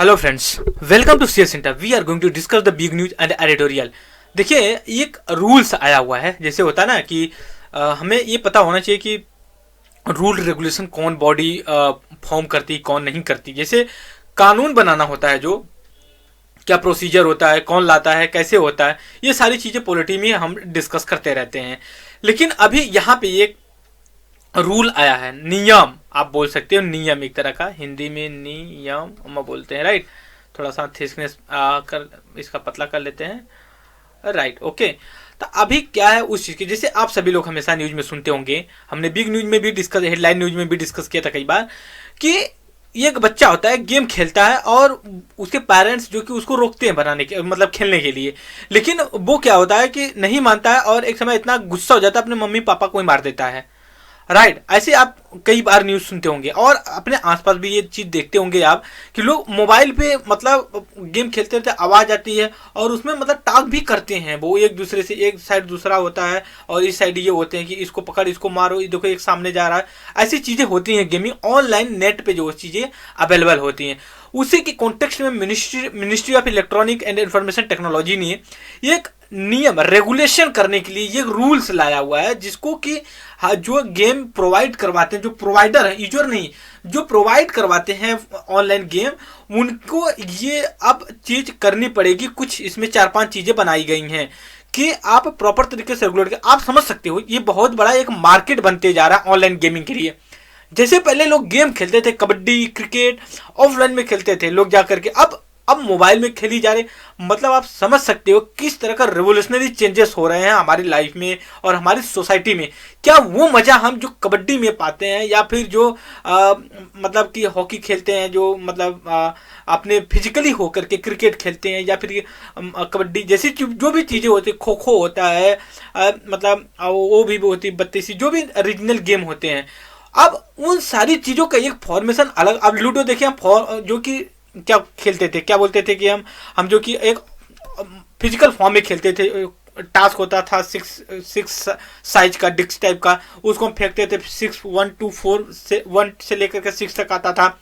Hello friends, welcome to CS center. We are going to discuss the big news and editorial. देखिए, एक rules आया हुआ है। जैसे होता है ना कि हमें ये पता होना चाहिए कि रूल रेगुलेशन कौन बॉडी फॉर्म करती, कौन नहीं करती। जैसे कानून बनाना होता है, जो क्या प्रोसीजर होता है, कौन लाता है, कैसे होता है, ये सारी चीज़ें पॉलिटी में हम डिस्कस करते रहते हैं। लेकिन अभी यहाँ पे एक रूल आया है, नियम आप बोल सकते हो, नियम एक तरह का, हिंदी में नियम हम बोलते हैं, राइट। थोड़ा सा थिकनेस कर इसका पतला कर लेते हैं, राइट, ओके। तो अभी क्या है उस चीज़ की, जैसे आप सभी लोग हमेशा न्यूज में सुनते होंगे, हमने बिग न्यूज में भी डिस्कस, हेडलाइन न्यूज में भी डिस्कस किया था कई बार, कि एक बच्चा होता है, गेम खेलता है और उसके पेरेंट्स जो कि उसको रोकते हैं बनाने के, मतलब खेलने के लिए। लेकिन वो क्या होता है कि नहीं मानता है और एक समय इतना गुस्सा हो जाता है, अपने मम्मी पापा को ही मार देता है, राइट। ऐसे आप कई बार न्यूज सुनते होंगे और अपने आसपास भी ये चीज देखते होंगे आप कि लोग मोबाइल पे मतलब गेम खेलते रहते, आवाज आती है और उसमें मतलब टॉक भी करते हैं वो एक दूसरे से। एक साइड दूसरा होता है और इस साइड ये होते हैं कि इसको पकड़, इसको मारो, ये देखो एक सामने जा रहा है। ऐसी चीजें होती हैं गेमिंग ऑनलाइन, नेट पे जो चीजें अवेलेबल होती हैं। उसी के कॉन्टेक्स्ट में ministry of electronic and information technology ने एक नियम, रेगुलेशन करने के लिए ये रूल्स लाया हुआ है, जिसको कि जो गेम प्रोवाइड करवाते हैं, जो प्रोवाइडर है, यूजर नहीं, जो प्रोवाइड करवाते हैं ऑनलाइन गेम, उनको ये अब चीज करनी पड़ेगी। कुछ इसमें 4-5 चीजें बनाई गई हैं कि आप प्रॉपर तरीके से रेगुलेट कर, आप समझ सकते हो ये बहुत बड़ा एक मार्केट बनते जा रहा है ऑनलाइन गेमिंग के लिए। जैसे पहले लोग गेम खेलते थे, कबड्डी, क्रिकेट ऑफलाइन में खेलते थे लोग जाकर के, अब मोबाइल में खेली जा रही। मतलब आप समझ सकते हो किस तरह का रिवोल्यूशनरी चेंजेस हो रहे हैं हमारी लाइफ में और हमारी सोसाइटी में। क्या वो मजा हम जो कबड्डी में पाते हैं, या फिर जो मतलब कि हॉकी खेलते हैं, जो मतलब अपने फिजिकली होकर के क्रिकेट खेलते हैं, या फिर कबड्डी जैसी जो भी चीज़ें होती है, खो खो होता है, मतलब वो भी होती है, बत्तीसी, जो भी रीजनल गेम होते हैं, अब उन सारी चीज़ों का एक फॉर्मेशन अलग। अब लूडो देखिए, हम जो कि क्या खेलते थे, क्या बोलते थे कि हम जो कि एक फिजिकल फॉर्म में खेलते थे। टास्क होता था सिक्स साइज का, डिस्क टाइप का, उसको हम फेंकते थे, 6 1 2 4 से 1 से लेकर के 6 तक आता था,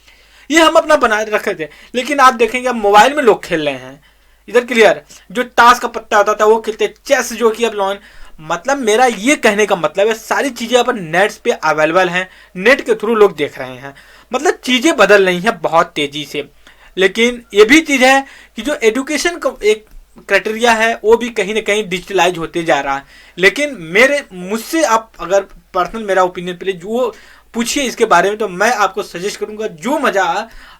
ये हम अपना बना रखे थे। लेकिन आप देखेंगे अब मोबाइल में लोग खेल रहे हैं, इधर क्लियर, जो टास्क का पत्ता होता था वो खेलते। चेस जो कि अब लॉन, मतलब मेरा ये कहने का मतलब है सारी चीजें अब नेट्स पे अवेलेबल हैं, नेट के थ्रू लोग देख रहे हैं, मतलब चीजें बदल रही हैं बहुत तेजी से। लेकिन ये भी चीज है कि जो एजुकेशन का एक क्राइटेरिया है वो भी कहीं ना कहीं डिजिटलाइज होते जा रहा है। लेकिन मुझसे आप अगर पर्सनल मेरा ओपिनियन प्लीज जो पूछिए इसके बारे में, तो मैं आपको सजेस्ट करूंगा, जो मजा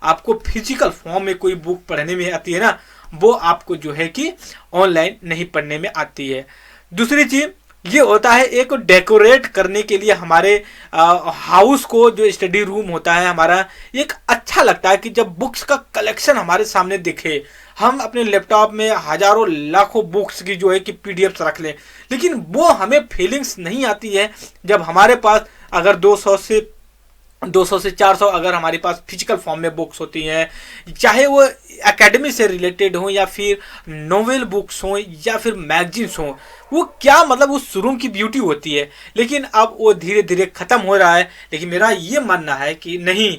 आपको फिजिकल फॉर्म में कोई बुक पढ़ने में आती है ना, वो आपको जो है कि ऑनलाइन नहीं पढ़ने में आती है। दूसरी चीज ये होता है, एक डेकोरेट करने के लिए हमारे हाउस को, जो स्टडी रूम होता है हमारा, एक अच्छा लगता है कि जब बुक्स का कलेक्शन हमारे सामने दिखे। हम अपने लैपटॉप में हजारों लाखों बुक्स की जो है कि पीडीएफ रख लें, लेकिन वो हमें फीलिंग्स नहीं आती है जब हमारे पास अगर 200 से 400 अगर हमारे पास फिजिकल फॉर्म में बुक्स होती हैं, चाहे वो एकेडमी से रिलेटेड हो, या फिर नोवेल बुक्स हो, या फिर मैगजीन्स हो, वो क्या मतलब उस रूम की ब्यूटी होती है। लेकिन अब वो धीरे धीरे ख़त्म हो रहा है। लेकिन मेरा ये मानना है कि नहीं,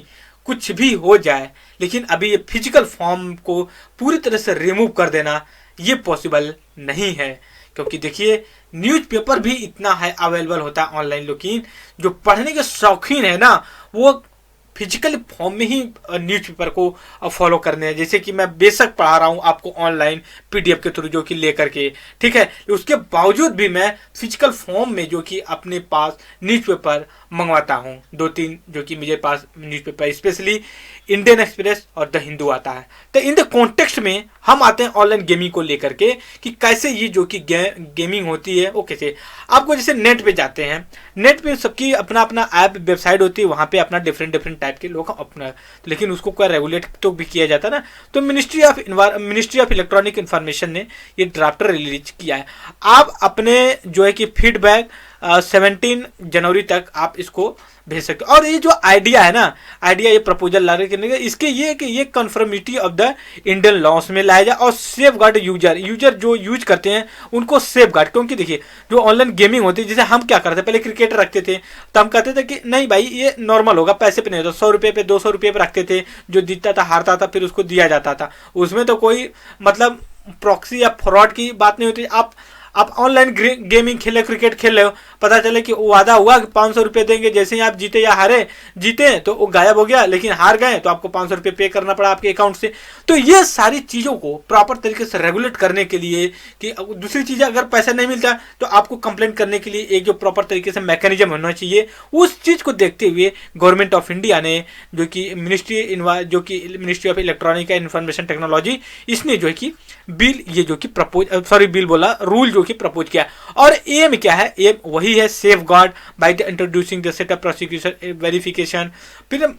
कुछ भी हो जाए, लेकिन अभी ये फिजिकल फॉर्म को पूरी तरह से रिमूव कर देना ये पॉसिबल नहीं है। क्योंकि देखिए, न्यूज़पेपर भी इतना है अवेलेबल होता है ऑनलाइन, लेकिन जो पढ़ने के शौकीन है ना, वो फिजिकल फॉर्म में ही न्यूज़पेपर को फॉलो करने हैं। जैसे कि मैं बेशक पढ़ा रहा हूँ आपको ऑनलाइन पीडीएफ के थ्रू, जो कि लेकर के, ठीक है, उसके बावजूद भी मैं फिजिकल फॉर्म में जो कि अपने पास न्यूज़पेपर मंगवाता हूँ। 2-3 जो कि मेरे पास न्यूज़पेपर, स्पेशली इंडियन एक्सप्रेस और द हिंदू आता है। तो इन द कॉन्टेक्स्ट में हम आते हैं ऑनलाइन गेमिंग को लेकर के, कि कैसे ये जो कि गेमिंग होती है वो कैसे। आपको जैसे नेट पे जाते हैं, नेट पे सबकी अपना अपना ऐप, वेबसाइट होती है, वहाँ पे अपना डिफरेंट टाइप के लोग अपना, लेकिन उसको क्या रेगुलेट तो भी किया जाता है ना। तो मिनिस्ट्री ऑफ इलेक्ट्रॉनिक इंफॉर्मेशन ने ये ड्राफ्ट रिलीज किया है। आप अपने जो है कि फीडबैक 17 जनवरी तक आप इसको भेज सकते हो। और ये जो आइडिया है ना, आइडिया ये प्रपोजल लाने करने का, इसके ये है कि ये conformity of the Indian loss में लाया जाए और सेफ गार्ड यूजर जो यूज करते हैं उनको सेफ गार्ड। क्योंकि देखिए जो ऑनलाइन गेमिंग होती है, जैसे हम क्या करते थे, पहले क्रिकेट रखते थे तो हम कहते थे कि नहीं भाई ये नॉर्मल होगा, पैसे पे नहीं होता, 100 रुपये पे 200 रुपये पे रखते थे, जो जीतता था हारता था फिर उसको दिया जाता था, उसमें तो कोई मतलब प्रॉक्सी या फ्रॉड की बात नहीं होती। आप ऑनलाइन गेमिंग खेले, क्रिकेट खेल रहे हो, पता चले कि वादा हुआ कि 500 रुपये देंगे, जैसे ही आप जीते या हारे, जीते तो वो गायब हो गया, लेकिन हार गए तो आपको 500 रुपये पे करना पड़ा आपके अकाउंट से। तो ये सारी चीज़ों को प्रॉपर तरीके से रेगुलेट करने के लिए, कि दूसरी चीज़ें अगर पैसा नहीं मिलता तो आपको कंप्लेन करने के लिए एक जो प्रॉपर तरीके से मैकेनिज्म होना चाहिए, उस चीज़ को देखते हुए गवर्नमेंट ऑफ इंडिया ने जो कि ministry of electronic and information technology, इसने जो है कि रूल जो कि प्रपोज किया। और एम क्या है, एम वही है, safe guard by the introducing the setup prosecution verification. फिर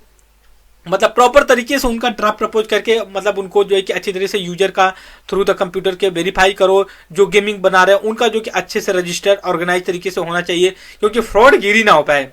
मतलब प्रॉपर तरीके से उनका ड्राफ्ट प्रपोज करके, मतलब उनको जो है कि अच्छी तरह से यूजर का थ्रू द कंप्यूटर के वेरीफाई करो, जो गेमिंग बना रहे हैं उनका जो कि अच्छे से रजिस्टर ऑर्गेनाइज तरीके से होना चाहिए, क्योंकि फ्रॉड गिरी ना हो पाए।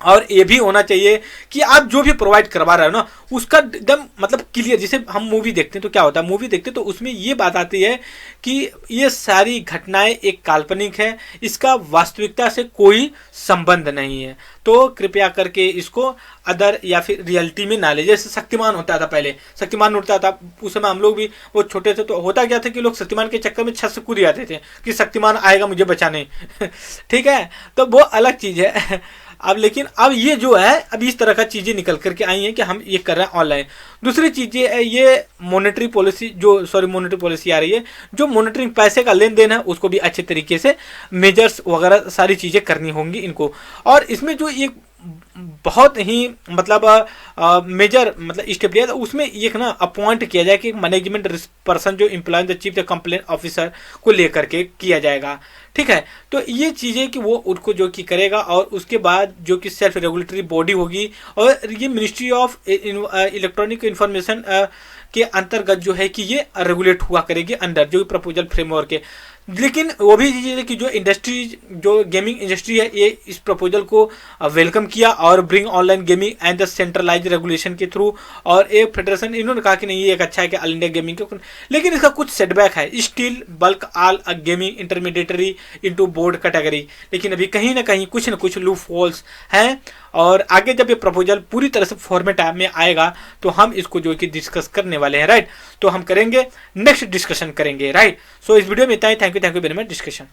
और ये भी होना चाहिए कि आप जो भी प्रोवाइड करवा रहे हो ना, उसका एकदम मतलब क्लियर। जैसे हम मूवी देखते हैं तो क्या होता है, मूवी देखते हैं तो उसमें ये बात आती है कि ये सारी घटनाएं एक काल्पनिक है, इसका वास्तविकता से कोई संबंध नहीं है, तो कृपया करके इसको अदर या फिर रियलिटी में ना ले। जैसे शक्तिमान होता था, पहले शक्तिमान उठता था, उस समय हम लोग भी वो छोटे थे तो होता क्या था कि लोग शक्तिमान के चक्कर में छत से कूद जाते थे कि शक्तिमान आएगा मुझे बचाने ठीक है, तो वो अलग चीज़ है। अब लेकिन अब ये जो है, अब इस तरह का चीज़ें निकल करके आई हैं कि हम ये कर रहे हैं ऑनलाइन। दूसरी चीज़ें है ये मॉनेटरी पॉलिसी आ रही है, जो मॉनिटरिंग पैसे का लेन देन है उसको भी अच्छे तरीके से मेजर्स वगैरह सारी चीज़ें करनी होंगी इनको। और इसमें जो एक बहुत ही मतलब मेजर मतलब स्टेप लिया था, उसमें एक ना अपॉइंट किया जाए कि मैनेजमेंट पर्सन जो employ the chief the complaint officer को लेकर के किया जाएगा। ठीक है, तो ये चीज़ें कि वो उनको जो कि करेगा, और उसके बाद जो कि सेल्फ रेगुलेटरी बॉडी होगी, और ये मिनिस्ट्री ऑफ इलेक्ट्रॉनिक इंफॉर्मेशन के अंतर्गत जो है कि ये रेगुलेट हुआ करेगी अंडर जो प्रपोजल फ्रेमवर्क के। लेकिन वो भी चीज़ है कि जो गेमिंग इंडस्ट्री है, ये इस प्रपोजल को वेलकम किया और bring online gaming and the centralize regulation के थ्रू, और एक फेडरेशन इन्होंने कहा कि नहीं ये एक अच्छा है कि ऑल इंडिया गेमिंग के, लेकिन इसका कुछ सेटबैक है, still bulk all a gaming intermediary into board category. लेकिन अभी कहीं ना कहीं कुछ न कुछ लूप होल्स हैं, और आगे जब ये प्रपोजल पूरी तरह से फॉर्मेट में आएगा तो हम इसको जो कि डिस्कस करने वाले हैं, राइट। तो हम करेंगे नेक्स्ट डिस्कशन करेंगे, राइट। सो इस वीडियो में इतना ही। Thank you very much discussion.